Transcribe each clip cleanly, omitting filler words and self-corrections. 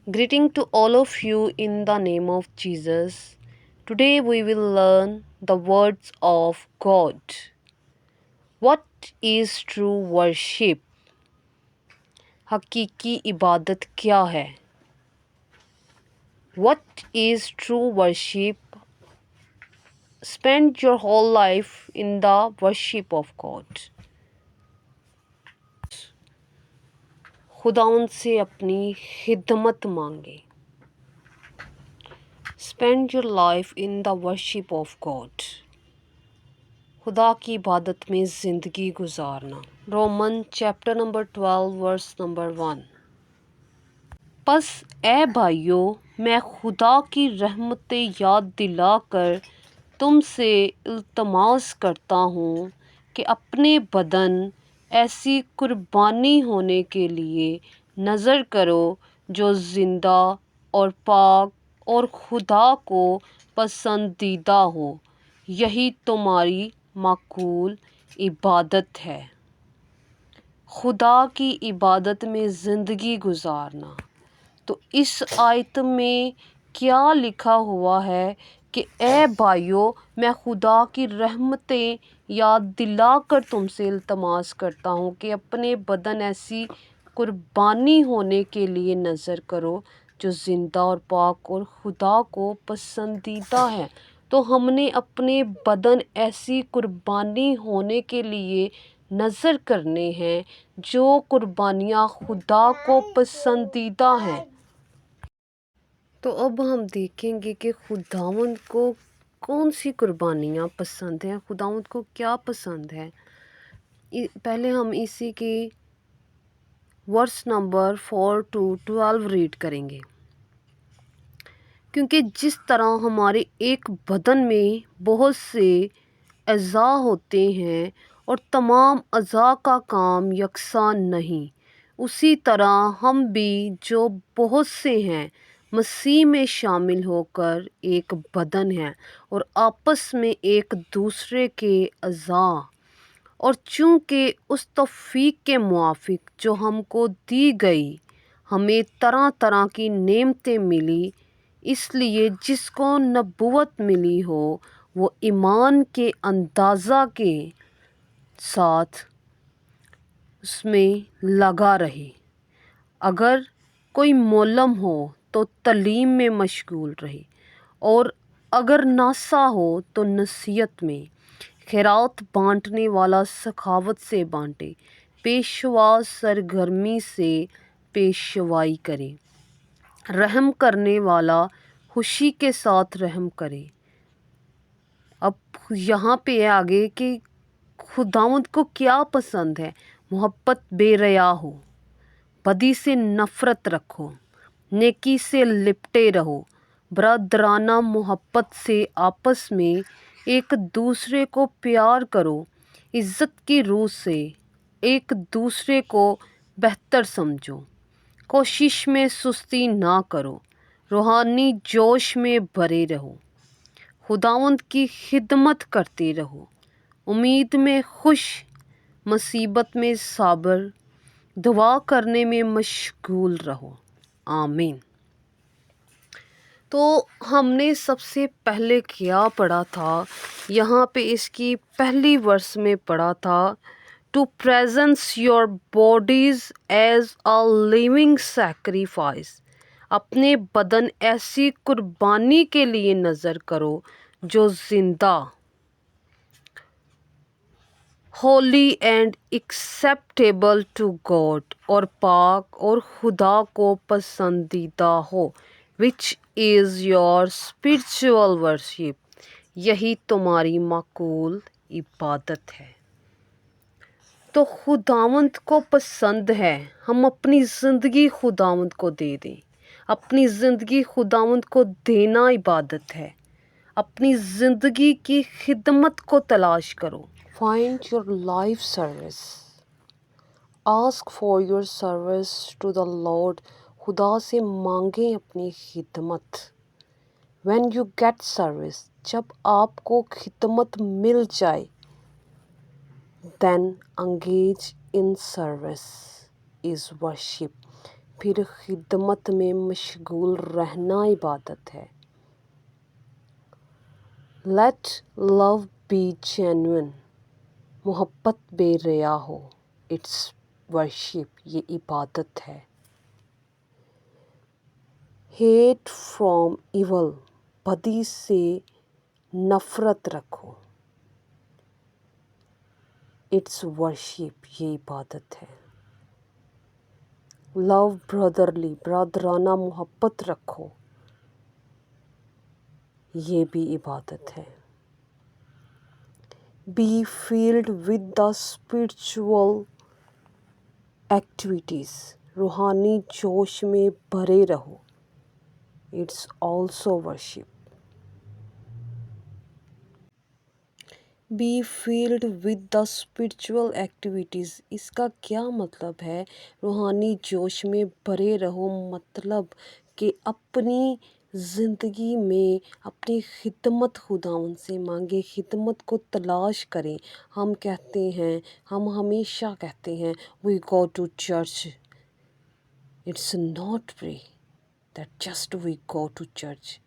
Greeting to all of you in the name of Jesus. Today we will learn the words of God. What is true worship? हकीकी इबादत क्या है? What is true worship? Spend your whole life in the worship of God. खुदावंद से अपनी खिदमत मांगे. Spend your life in the worship of God. खुदा की इबादत में ज़िंदगी गुजारना. Roman chapter number 12 verse number 1. बस ए भाइयों, मैं खुदा की रहमतें याद दिलाकर तुमसे इल्तमास करता हूँ कि अपने बदन ऐसी कुर्बानी होने के लिए नज़र करो जो ज़िंदा और पाक और खुदा को पसंदीदा हो. यही तुम्हारी माकूल इबादत है. खुदा की इबादत में ज़िंदगी गुजारना. तो इस आयत में क्या लिखा हुआ है कि ए भाइयों, मैं खुदा की रहमतें याद दिलाकर तुमसे इल्तमास करता हूँ कि अपने बदन ऐसी कुर्बानी होने के लिए नज़र करो जो ज़िंदा और पाक और खुदा को पसंदीदा है. तो हमने अपने बदन ऐसी कुर्बानी होने के लिए नज़र करने हैं जो कुर्बानियाँ खुदा को पसंदीदा हैं. तो अब हम देखेंगे कि खुदावंद को कौन सी कुर्बानियाँ पसंद हैं, खुदावंद को क्या पसंद है. पहले हम इसी की वर्स नंबर 4 to 12 रीड करेंगे. क्योंकि जिस तरह हमारे एक बदन में बहुत से अज़ा होते हैं और तमाम अज़ा का काम यकसा नहीं, उसी तरह हम भी जो बहुत से हैं मसीह में शामिल होकर एक बदन हैं और आपस में एक दूसरे के अज़ा. और चूँकि उस तौफीक के मुआफिक जो हमको दी गई हमें तरह तरह की नेमतें मिली, इसलिए जिसको नबूवत मिली हो वो ईमान के अंदाज़ा के साथ उसमें लगा रहे. अगर कोई मोलम हो तो तलीम में मशगूल रहे, और अगर नासा हो तो नसीहत में. खैरात बांटने वाला सखावत से बांटे, पेशवा सरगर्मी से पेशवाई करे, रहम करने वाला खुशी के साथ रहम करे. अब यहाँ पे है आगे कि खुदावंद को क्या पसंद है. मोहब्बत बेरया हो, बदी से नफ़रत रखो, नेकी से लिपटे रहो, बरादराना मोहब्बत से आपस में एक दूसरे को प्यार करो, इज़्ज़त की रूह से एक दूसरे को बेहतर समझो, कोशिश में सुस्ती ना करो, रूहानी जोश में भरे रहो, खुदावंद की खिदमत करते रहो, उम्मीद में खुश, मुसीबत में साबर, दुआ करने में मशगूल रहो. आमीन. तो हमने सबसे पहले क्या पढ़ा था, यहाँ पे इसकी पहली वर्स में पढ़ा था, to presence your bodies as a living sacrifice. अपने बदन ऐसी कुर्बानी के लिए नज़र करो जो ज़िंदा, holy and acceptable to God, और पाक और खुदा को पसंदीदा हो, which is your spiritual worship. यही तुम्हारी माकूल इबादत है. तो खुदावंद को पसंद है हम अपनी ज़िंदगी खुदावंद को दे दें. अपनी ज़िंदगी खुदावंद को देना इबादत है. अपनी ज़िंदगी की खिदमत को तलाश करो. Find your life service. Ask for your service to the Lord. खुदा से मांगें अपनी खिदमत. व्हेन यू गेट सर्विस, जब आपको खिदमत मिल जाए, then engage in service is worship. پھر خدمت میں مشغول رہنا عبادت ہے۔ لیٹ لو بی جینوئن، محبت بے ریا ہو، اٹس ورشپ، یہ عبادت ہے۔ ہیٹ فرام ایول، بدی سے نفرت رکھو، اٹس ورشپ، یہ عبادت ہے۔ لو برادرلی، برادرانہ محبت رکھو، یہ بھی عبادت ہے۔ Be filled with the spiritual activities, روحانی جوش میں بھرے رہو، it's also worship. Be filled with the spiritual activities, اس کا کیا مطلب ہے؟ روحانی جوش میں بھرے رہو مطلب کہ اپنی زندگی میں اپنی خدمت خداوند سے مانگے، خدمت کو تلاش کریں۔ ہم کہتے ہیں، ہم ہمیشہ کہتے ہیں we go to church, it's not pray that just we go to church.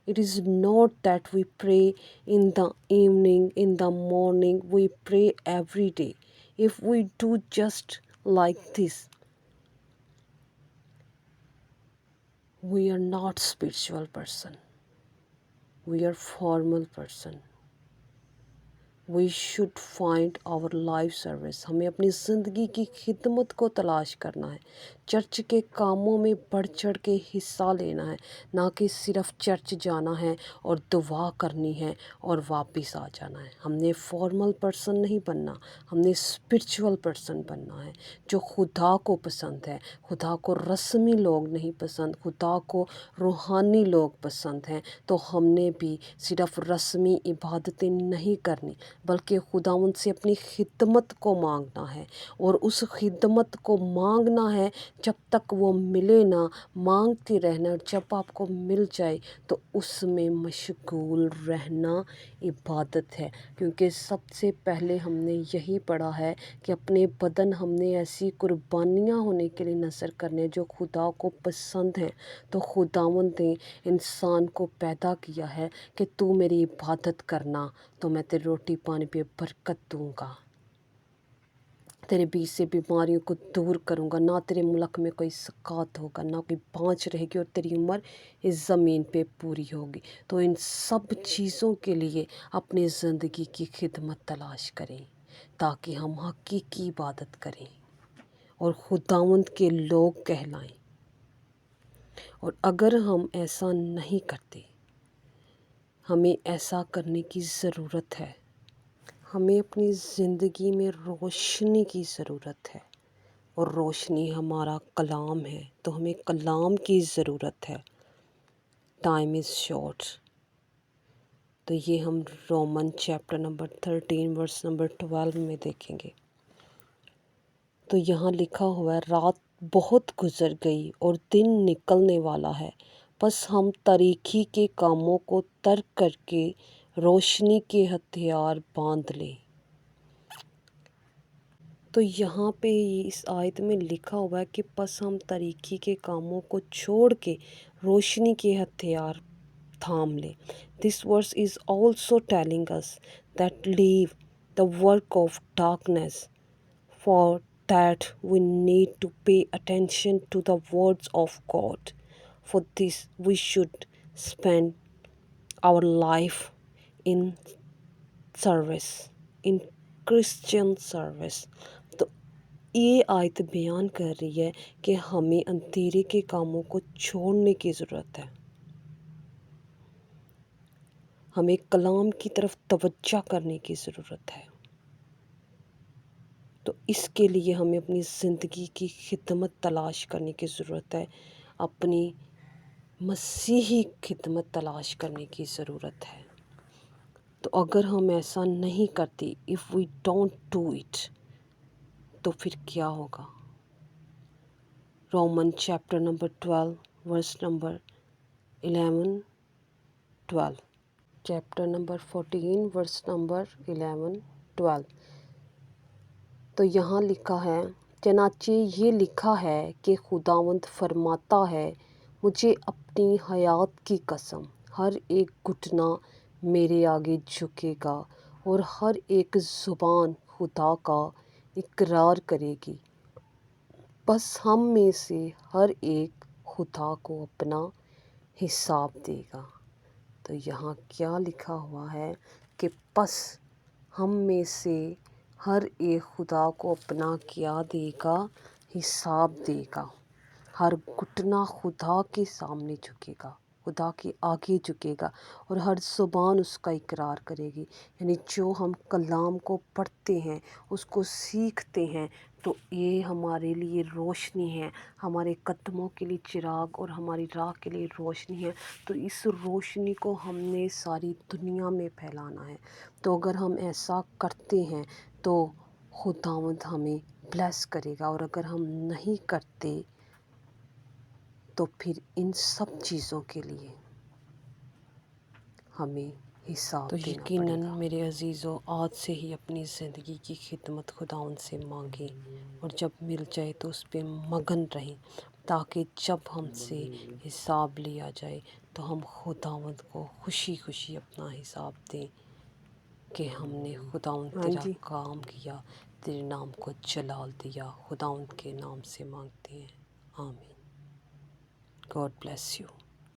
It is not that we pray in the evening, in the morning, we pray every day. If we do just like this, we are not spiritual person. We are formal person. We should find our life service. ہمیں اپنی زندگی کی خدمت کو تلاش کرنا ہے، church کے کاموں میں بڑھ چڑھ کے حصہ لینا ہے، نہ کہ صرف چرچ جانا ہے اور دعا کرنی ہے اور واپس آ جانا ہے۔ ہم نے فارمل پرسن نہیں بننا، ہم نے اسپرچول پرسن بننا ہے جو خدا کو پسند ہے۔ خدا کو رسمی لوگ نہیں پسند، خدا کو روحانی لوگ پسند ہیں۔ تو ہم نے بھی صرف رسمی عبادتیں نہیں کرنی بلکہ خداوند سے اپنی خدمت کو مانگنا ہے، اور اس خدمت کو مانگنا ہے جب تک وہ ملے نہ، مانگتے رہنا، اور جب آپ کو مل جائے تو اس میں مشغول رہنا عبادت ہے۔ کیونکہ سب سے پہلے ہم نے یہی پڑھا ہے کہ اپنے بدن ہم نے ایسی قربانیاں ہونے کے لیے نذر کرنے جو خدا کو پسند ہیں۔ تو خداوند نے انسان کو پیدا کیا ہے کہ تو میری عبادت کرنا تو میں تیری روٹی پانی پہ برکت دوں گا، تیرے بیچ سے بیماریوں کو دور کروں گا، نہ تیرے ملک میں کوئی سکات ہوگا، نہ کوئی بانجھ رہے گی، اور تیری عمر اس زمین پہ پوری ہوگی۔ تو ان سب چیزوں کے لیے اپنی زندگی کی خدمت تلاش کریں تاکہ ہم حقیقی عبادت کریں اور خداوند کے لوگ کہلائیں۔ اور اگر ہم ایسا نہیں کرتے، ہمیں ایسا کرنے کی ضرورت ہے۔ ہمیں اپنی زندگی میں روشنی کی ضرورت ہے، اور روشنی ہمارا کلام ہے، تو ہمیں کلام کی ضرورت ہے۔ Time is short. تو یہ ہم Roman chapter number 13 verse number 12 میں دیکھیں گے۔ تو یہاں لکھا ہوا ہے، رات بہت گزر گئی اور دن نکلنے والا ہے، بس ہم تاریکی کے کاموں کو ترک کر کے روشنی کے ہتھیار باندھ لیں۔ تو یہاں پہ اس آیت میں لکھا ہوا ہے کہ بس ہم تاریکی کے کاموں کو چھوڑ کے روشنی کے ہتھیار تھام لیں۔ This verse is also telling us that leave the work of darkness, for that we need to pay attention to the words of God. For this we should spend our life in service, in Christian service. تو یہ آیت بیان کر رہی ہے کہ ہمیں اندھیرے کے کاموں کو چھوڑنے کی ضرورت ہے، ہمیں کلام کی طرف توجہ کرنے کی ضرورت ہے۔ تو اس کے لیے ہمیں اپنی زندگی کی خدمت تلاش کرنے کی ضرورت ہے، اپنی مسیحی خدمت تلاش کرنے کی ضرورت ہے۔ تو اگر ہم ایسا نہیں کرتے، if we don't do it، تو پھر کیا ہوگا؟ Roman chapter number 12 verse number 11 12، chapter number 14 verse number 11 12۔ تو یہاں لکھا ہے، चनाचे ये लिखा है कि खुदावंद फरमाता है, मुझे अपनी हयात की कसम, हर एक घुटना मेरे आगे झुकेगा और हर एक ज़ुबान खुदा का इकरार करेगी। बस हम में से हर एक खुदा को अपना हिसाब देगा। तो यहाँ क्या लिखा हुआ है कि बस हम में से हर एक खुदा को अपना क्या देगा, हिसाब देगा। हर घुटना खुदा के सामने झुकेगा, खुदा के आगे झुकेगा और हर ज़ुबान उसका इकरार करेगी। यानी जो हम कलाम को पढ़ते हैं, उसको सीखते हैं, तो ये हमारे लिए रोशनी है, हमारे कदमों के लिए चिराग और हमारी राह के लिए रोशनी है। तो इस रोशनी को हमने सारी दुनिया में फैलाना है। तो अगर हम ऐसा करते हैं तो खुदावंद हमें ब्लेस करेगा, और अगर हम नहीं करते तो फिर इन सब चीज़ों के लिए हमें हिसाब देना पड़ेगा। यकीनन मेरे अजीज़ों, आज से ही अपनी ज़िंदगी की खिदमत खुदावंद से मांगें और जब मिल जाए तो उस पे मगन रहें, ताकि जब हमसे हिसाब लिया जाए तो हम खुदावंद को खुशी खुशी अपना हिसाब दें कि हमने खुदावंद तेरा काम किया, तेरे नाम को जलाल दिया। खुदावंद के नाम से मांगते हैं, आमीन। God bless you.